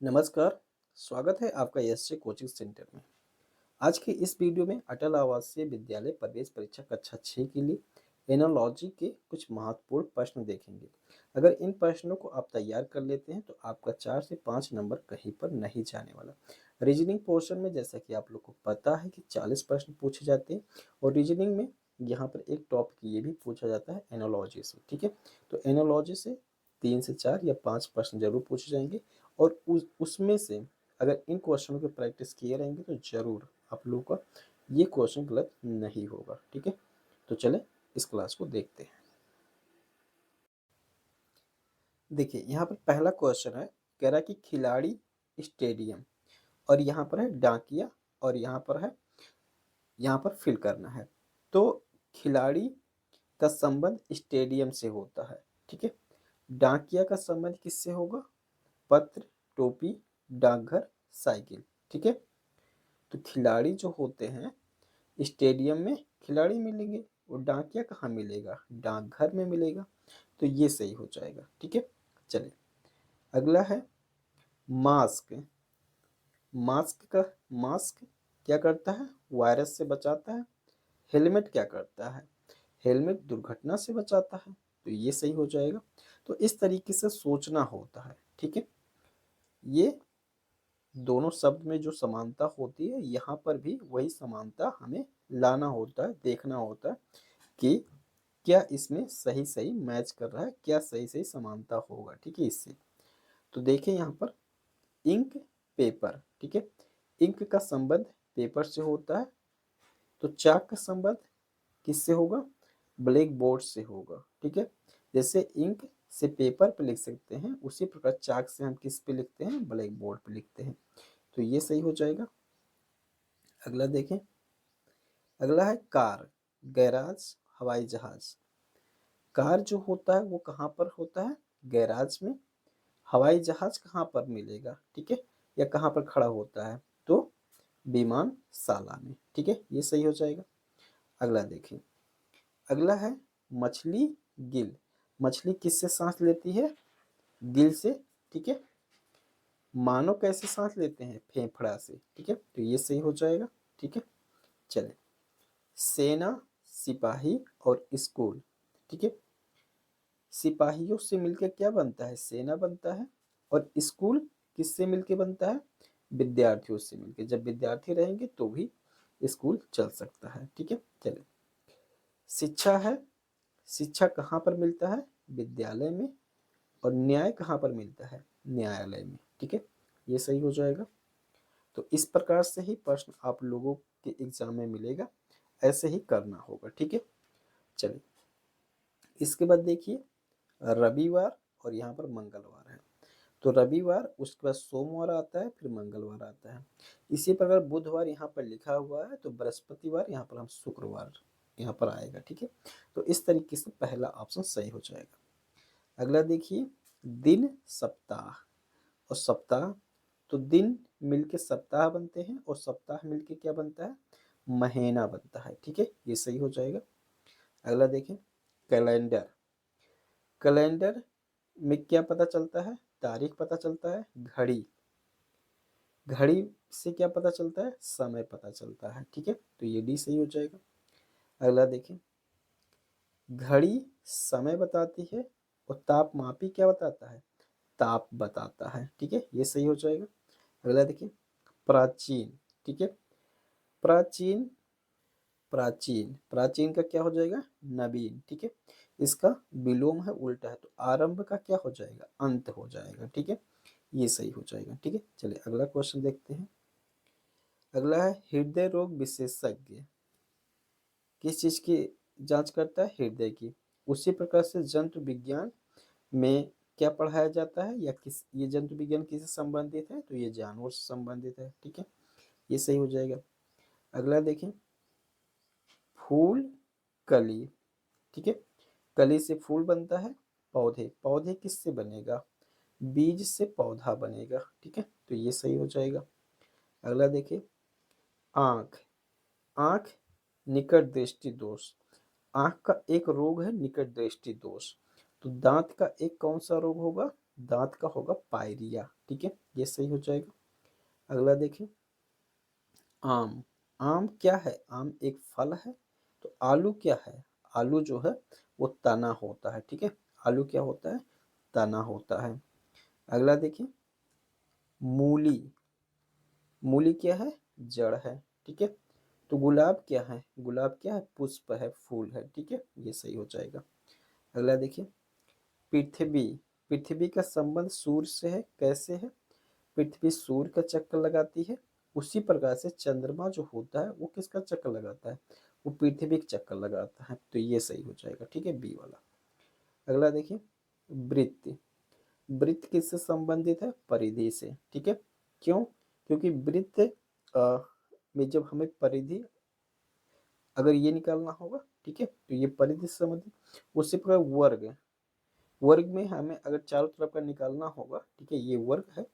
नमस्कार, स्वागत है आपका यश कोचिंग सेंटर में। आज के इस वीडियो में अटल आवासीय विद्यालय प्रवेश परीक्षा कक्षा 6 के लिए एनोलॉजी के कुछ महत्वपूर्ण प्रश्न देखेंगे। अगर इन प्रश्नों को आप तैयार कर लेते हैं तो आपका 4 से 5 नंबर कहीं पर नहीं जाने वाला। रीजनिंग पोर्शन में जैसा कि आप लोग को पता है कि 40 प्रश्न पूछे जाते हैं और रीजनिंग में यहाँ पर एक टॉपिक ये भी पूछा जाता है एनोलॉजी से, ठीक है। तो एनोलॉजी से 3 से 4 या 5 प्रश्न जरूर पूछे जाएंगे और उसमें से अगर इन क्वेश्चनों की प्रैक्टिस किए रहेंगे तो जरूर आप लोगों का ये क्वेश्चन गलत नहीं होगा, ठीक है। तो चले इस क्लास को देखते हैं। देखिए यहाँ पर पहला क्वेश्चन है, कह रहा है कि खिलाड़ी स्टेडियम और यहाँ पर है डाकिया और यहाँ पर फिल करना है। तो खिलाड़ी का संबंध स्टेडियम से होता है, ठीक है। डाकिया का संबंध किससे होगा? पत्र, टोपी, डाकघर, साइकिल, ठीक है। तो खिलाड़ी जो होते हैं स्टेडियम में खिलाड़ी मिलेंगे और डाकिया कहाँ मिलेगा? डाकघर में मिलेगा। तो ये सही हो जाएगा, ठीक है। चलिए अगला है मास्क। मास्क क्या करता है? वायरस से बचाता है। हेलमेट क्या करता है? हेलमेट दुर्घटना से बचाता है। तो ये सही हो जाएगा। तो इस तरीके से सोचना होता है, ठीक है। ये दोनों शब्द में जो समानता होती है यहाँ पर भी वही समानता हमें लाना होता है, देखना होता है कि क्या इसमें सही सही मैच कर रहा है, क्या सही सही समानता होगा, ठीक है। इससे तो देखें यहाँ पर इंक, पेपर, ठीक है। इंक का संबंध पेपर से होता है। तो चाक का संबंध किससे होगा? ब्लैक बोर्ड से होगा, ठीक है। जैसे इंक से पेपर पे लिख सकते हैं उसी प्रकार चाक से हम किस पे लिखते हैं? ब्लैक बोर्ड पे लिखते हैं। तो ये सही हो जाएगा। अगला देखें, अगला है कार, गैराज, हवाई जहाज। कार जो होता है वो कहाँ पर होता है? गैराज में। हवाई जहाज कहाँ पर मिलेगा, ठीक है, या कहाँ पर खड़ा होता है? तो विमानशाला में, ठीक है। ये सही हो जाएगा। अगला देखें, अगला है मछली गिल। मछली किससे सांस लेती है? गिल से, ठीक है। मानव कैसे सांस लेते हैं? फेफड़ा से, ठीक है। तो ये सही हो जाएगा, ठीक है। चले सेना, सिपाही और स्कूल, ठीक है। सिपाहियों से मिलकर क्या बनता है? सेना बनता है। और स्कूल किससे मिलकर बनता है? विद्यार्थियों से मिलकर। जब विद्यार्थी रहेंगे तो भी स्कूल चल सकता है, ठीक है। चलिए शिक्षा है, शिक्षा कहाँ पर मिलता है? विद्यालय में। और न्याय कहाँ पर मिलता है? न्यायालय में, ठीक है। ये सही हो जाएगा। तो इस प्रकार से ही प्रश्न आप लोगों के एग्जाम में मिलेगा, ऐसे ही करना होगा, ठीक है। चलिए इसके बाद देखिए रविवार और यहाँ पर मंगलवार है। तो रविवार, उसके बाद सोमवार आता है, फिर मंगलवार आता है। इसी प्रकार बुधवार यहाँ पर लिखा हुआ है तो बृहस्पतिवार, यहाँ पर हम शुक्रवार यहाँ पर आएगा, ठीक है। तो इस तरीके से पहला ऑप्शन सही हो जाएगा। अगला देखिए दिन, सप्ताह और सप्ताह। तो दिन मिलके सप्ताह बनते हैं और सप्ताह मिलके क्या बनता है? महीना बनता है, ठीक है। ये सही हो जाएगा। अगला देखें कैलेंडर। कैलेंडर में क्या पता चलता है? तारीख पता चलता है। घड़ी, घड़ी से क्या पता चलता है? समय पता चलता है, ठीक है। तो ये डी सही हो जाएगा। अगला देखें घड़ी समय बताती है और तापमापी क्या बताता है? ताप बताता है, ठीक है। ये सही हो जाएगा। अगला देखिए प्राचीन, ठीक है। प्राचीन, प्राचीन, प्राचीन का क्या हो जाएगा? नवीन, ठीक है। इसका विलोम है, उल्टा है, तो आरंभ का क्या हो जाएगा? अंत हो जाएगा, ठीक है। ये सही हो जाएगा, ठीक है। चलिए अगला क्वेश्चन देखते हैं। अगला है हृदय रोग विशेषज्ञ किस चीज की जांच करता है? हृदय की। उसी प्रकार से जंतु विज्ञान में क्या पढ़ाया जाता है या किस, ये जंतु विज्ञान किससे संबंधित है? तो ये जानवर से संबंधित है, ठीक है। ये सही हो जाएगा। अगला देखें फूल, कली, ठीक है। कली से फूल बनता है। पौधे, पौधे किससे बनेगा? बीज से पौधा बनेगा, ठीक है। तो ये सही हो जाएगा। अगला देखिए आंख, आंख निकट दृष्टि दोष। आंख का एक रोग है निकट दृष्टि दोष। तो दांत का एक कौन सा रोग होगा? दांत का होगा पायरिया। ठीक है, ये सही हो जाएगा। अगला देखिए, आम। आम क्या है? आम एक फल है। तो आलू क्या है? आलू जो है वो तना होता है। ठीक है, आलू क्या होता है? तना होता है। अगला देखिए, मूली। मूली क्या है? जड़ है। ठीक है, तो गुलाब क्या है? गुलाब क्या है? पुष्प है, फूल है। ठीक है, ये सही हो जाएगा। अगला देखिए, पृथ्वी। पृथ्वी का संबंध सूर्य से है। कैसे है? पृथ्वी सूर्य का चक्कर लगाती है, उसी प्रकार से चंद्रमा जो होता है वो किसका चक्कर लगाता है? वो पृथ्वी का चक्कर लगाता है। तो ये सही हो जाएगा। ठीक है, बी वाला। अगला देखिए, वृत्त। वृत्त किससे संबंधित है? परिधि से। ठीक है, क्यों? क्योंकि वृत्त में जब हमें परिधि अगर ये निकालना होगा, ठीक है, तो ये परिधि से संबंधित। उसी प्रकार वर्ग। वर्ग में हमें अगर चारों तरफ का निकालना होगा, ठीक है, ये वर्ग है,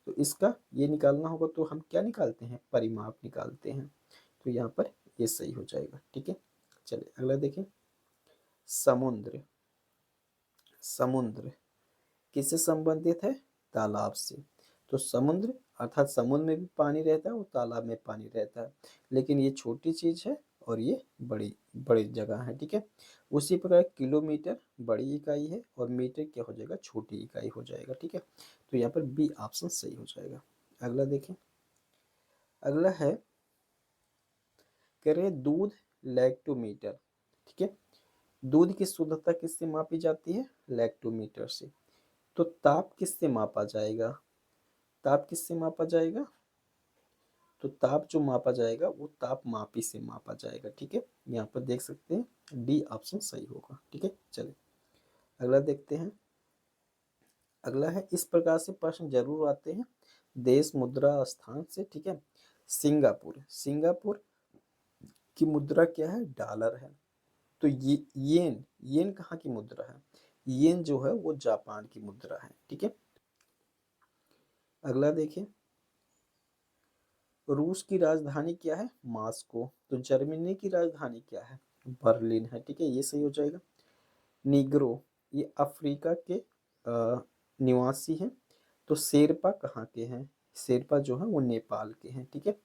तो इसका ये निकालना होगा तो हम क्या निकालते हैं? परिमाप निकालते हैं। तो यहाँ पर ये सही हो जाएगा। ठीक है, चलिए अगला देखें, समुद्र। समुद्र किससे संबंधित है? तालाब से। तो समुद्र अर्थात समुद्र में भी पानी रहता है और तालाब में पानी रहता है, लेकिन ये छोटी चीज है और ये बड़ी बड़ी जगह है। ठीक है, उसी प्रकार किलोमीटर बड़ी इकाई है और मीटर क्या हो जाएगा? छोटी इकाई हो जाएगा। ठीक है, तो यहाँ पर बी ऑप्शन सही हो जाएगा। अगला देखें, अगला है, कह रहे हैं दूध लैक्टोमीटर। ठीक है, दूध की शुद्धता किससे मापी जाती है? लैक्टोमीटर से। तो ताप किससे मापा जाएगा? ताप किससे मापा जाएगा? तो ताप जो मापा जाएगा वो ताप मापी से मापा जाएगा। ठीक है, यहाँ पर देख सकते हैं डी ऑप्शन सही होगा। ठीक है, चलिए अगला देखते हैं। अगला है, इस प्रकार से प्रश्न जरूर आते हैं, देश, मुद्रा, स्थान से। ठीक है, सिंगापुर। सिंगापुर की मुद्रा क्या है? डॉलर है। तो ये येन, येन कहाँ की मुद्रा है? येन जो है वो जापान की मुद्रा है। ठीक है, अगला देखिए, रूस की राजधानी क्या है? मॉस्को। तो जर्मनी की राजधानी क्या है? बर्लिन है। ठीक है, ये सही हो जाएगा। निग्रो, ये अफ्रीका के निवासी हैं। तो शेरपा कहाँ के हैं? शेरपा जो है वो नेपाल के हैं। ठीक है,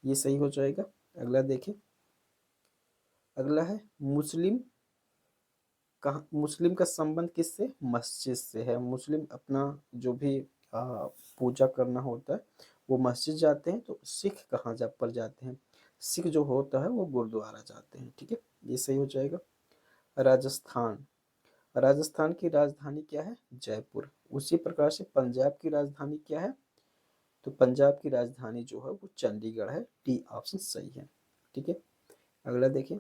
ये सही हो जाएगा। अगला देखें, अगला है, मुस्लिम। कहाँ? मुस्लिम का संबंध किससे? मस्जिद से है। मुस्लिम अपना जो भी पूजा करना होता है वो मस्जिद जाते हैं। तो सिख कहाँ जा पर जाते हैं? सिख जो होता है वो गुरुद्वारा जाते हैं। ठीक है, ये सही हो जाएगा। राजस्थान। राजस्थान की राजधानी क्या है? जयपुर। उसी प्रकार से पंजाब की राजधानी क्या है? तो पंजाब की राजधानी जो है वो चंडीगढ़ है। डी ऑप्शन सही है। ठीक है, अगला देखिए,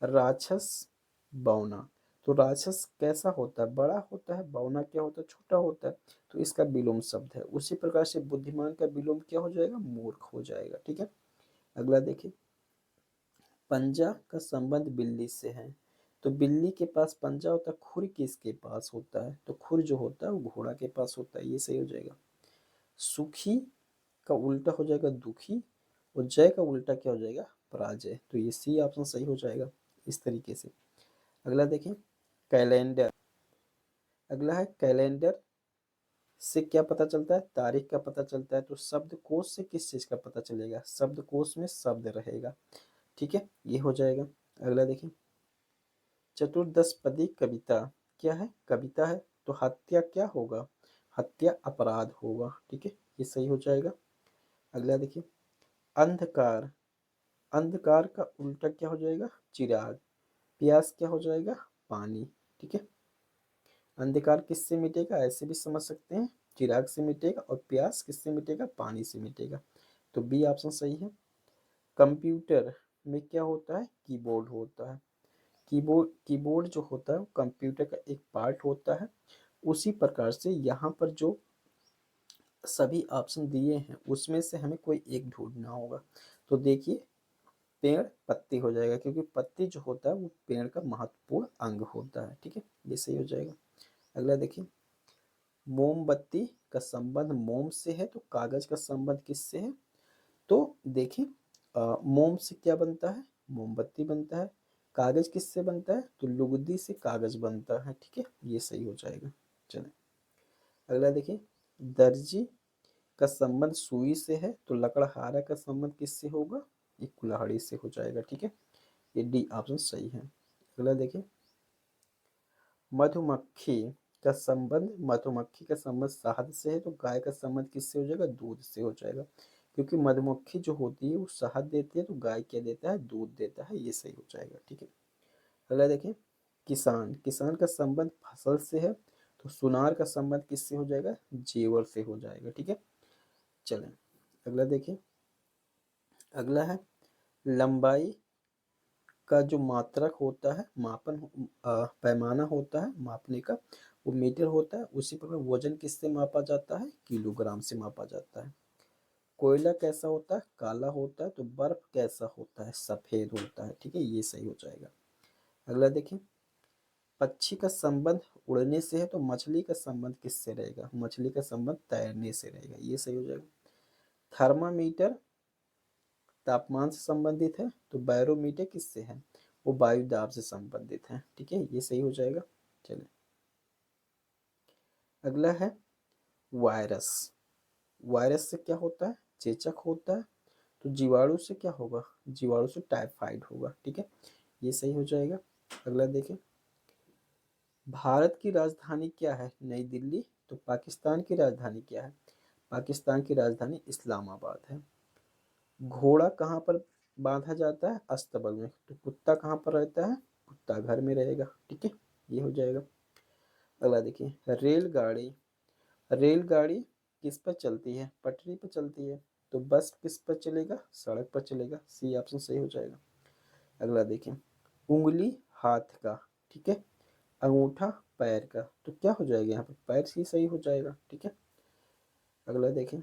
राक्षस बौना। तो राक्षस कैसा होता है? बड़ा होता है। बौना क्या होता है? छोटा होता है। तो इसका विलोम शब्द है। उसी प्रकार से बुद्धिमान का विलोम क्या हो जाएगा? मूर्ख हो जाएगा। ठीक है, अगला देखिए, पंजा का संबंध बिल्ली से है। तो बिल्ली के पास पंजा होता है, खुर किसके पास होता है? तो खुर जो होता है वो घोड़ा के पास होता है। ये सही हो जाएगा। सुखी का उल्टा हो जाएगा दुखी, और जय का उल्टा क्या हो जाएगा? पराजय। तो ये सी ऑप्शन सही हो जाएगा इस तरीके से। अगला देखें, कैलेंडर। अगला है, कैलेंडर से क्या पता चलता है? तारीख का पता चलता है। तो शब्दकोश से किस चीज का पता चलेगा? शब्दकोश में शब्द रहेगा। ठीक है, ये हो जाएगा। अगला देखिए, चतुर्दशपदी कविता क्या है? कविता है। तो हत्या क्या होगा? हत्या अपराध होगा। ठीक है, ये सही हो जाएगा। अगला देखिए, अंधकार। अंधकार का उल्टा क्या हो जाएगा? चिराग। प्यास क्या हो जाएगा? पानी। ठीक है, अंधकार किससे मिटेगा? ऐसे भी समझ सकते हैं, चिराग से मिटेगा। और प्यास किससे मिटेगा? पानी से मिटेगा। तो बी ऑप्शन सही है। कंप्यूटर में क्या होता है? कीबोर्ड होता है। कीबोर्ड, कीबोर्ड जो होता है वो कंप्यूटर का एक पार्ट होता है। उसी प्रकार से यहाँ पर जो सभी ऑप्शन दिए हैं उसमें से हमें कोई एक ढूंढना होगा। तो देखिए, पेड़ पत्ती हो जाएगा, क्योंकि पत्ती जो होता है वो पेड़ का महत्वपूर्ण अंग होता है। ठीक है, ये सही हो जाएगा। अगला देखिए, मोमबत्ती का संबंध मोम से है। तो कागज का संबंध किससे है? तो देखिए, मोम से क्या बनता है? मोमबत्ती बनता है। कागज किससे बनता है? तो लुगदी से कागज बनता है। ठीक है, ये सही हो जाएगा। चले अगला देखिए, दर्जी का संबंध सुई से है तो लकड़हारा का संबंध किससे होगा, ये कुल्हाड़ी से हो जाएगा। ठीक है, ये डी ऑप्शन सही है। अगला देखिए, मधुमक्खी मधुमक्खी का संबंध शहद से है तो गाय का संबंध किससे हो जाएगा, दूध से हो जाएगा। क्योंकि मधुमक्खी जो होती है वो शहद देती है तो गाय क्या देता है, दूध देता है। ये सही हो जाएगा। ठीक है, अगला देखिए, किसान का संबंध फसल से है तो सुनार का संबंध किससे हो जाएगा, जेवर से हो जाएगा। ठीक है, चलें अगला देखिए, अगला है लंबाई का जो मात्रक होता है, पैमाना होता है मापने का, वो मीटर होता है। उसी प्रकार वजन किससे मापा जाता है, किलोग्राम से मापा जाता है। कोयला कैसा होता है, काला होता है। तो बर्फ कैसा होता है, सफेद होता है। ठीक है, ये सही हो जाएगा। अगला देखिए, पक्षी का संबंध उड़ने से है तो मछली का संबंध किससे रहेगा, मछली का संबंध तैरने से रहेगा। ये सही हो जाएगा। थर्मामीटर तापमान से संबंधित है तो बैरोमीटर किससे है, वो वायु दाब से संबंधित है। ठीक है, ये सही हो जाएगा। चलिए अगला है वायरस। वायरस से क्या होता है, चेचक होता है। तो जीवाणु से क्या होगा, जीवाणु से टाइफाइड होगा। ठीक है, ये सही हो जाएगा। अगला देखें, भारत की राजधानी क्या है, नई दिल्ली। तो पाकिस्तान की राजधानी क्या है, पाकिस्तान की राजधानी इस्लामाबाद है। घोड़ा कहाँ पर बांधा जाता है, अस्तबल में। तो कुत्ता कहाँ पर रहता है, कुत्ता घर में रहेगा। ठीक है, ये हो जाएगा। अगला देखिए, रेलगाड़ी। रेलगाड़ी किस पर चलती है, पटरी पर चलती है। तो बस किस पर चलेगा, सड़क पर चलेगा। सी ऑप्शन सही हो जाएगा। अगला देखिए, उंगली हाथ का, ठीक है, अंगूठा पैर का। तो क्या हो जाएगा यहाँ पर, पैर ही सही हो जाएगा। ठीक है, अगला देखें,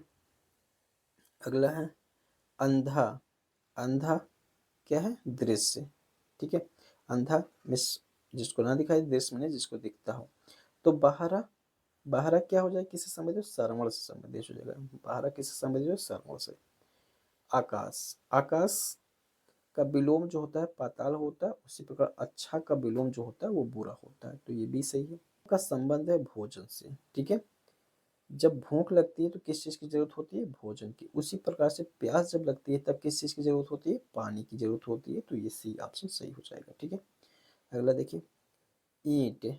अगला है अंधा। अंधा क्या है, दृश्य। ठीक है, अंधा मिस जिसको ना दिखाई, दृश्य में जिसको दिखता हो। तो बहरा, बहरा क्या हो जाए, किससे संबंधित, श्रवण से संबंधित हो जाएगा। बहरा किससे संबंधित हो, श्रवण से। आकाश, आकाश का विलोम जो होता है पाताल होता है। उसी प्रकार अच्छा का विलोम जो होता है वो बुरा होता है। तो ये भी सही है। का संबंध है भोजन से। ठीक है, जब भूख लगती है तो किस चीज़ की जरूरत होती है, भोजन की। उसी प्रकार से प्यास जब लगती है तब किस चीज़ की जरूरत होती है, पानी की जरूरत होती है। तो ये सी ऑप्शन सही हो जाएगा। ठीक है, अगला देखिए, ईंट।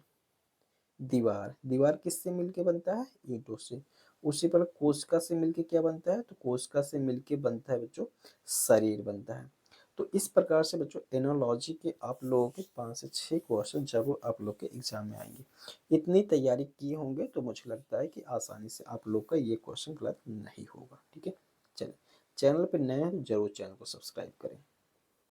दीवार, दीवार किससे मिलके बनता है, ईंटों से। उसी पर कोशिका से मिलके क्या बनता है, तो कोशिका से मिलके बनता है बच्चों, शरीर बनता है। तो इस प्रकार से बच्चों एनोलॉजी के आप लोगों के 5 से 6 क्वेश्चन जब आप लोग के एग्जाम में आएंगे। इतनी तैयारी किए होंगे तो मुझे लगता है कि आसानी से आप लोग का ये क्वेश्चन गलत नहीं होगा। ठीक है, चलिए, चैनल पर नए हैं तो जरूर चैनल को सब्सक्राइब करें।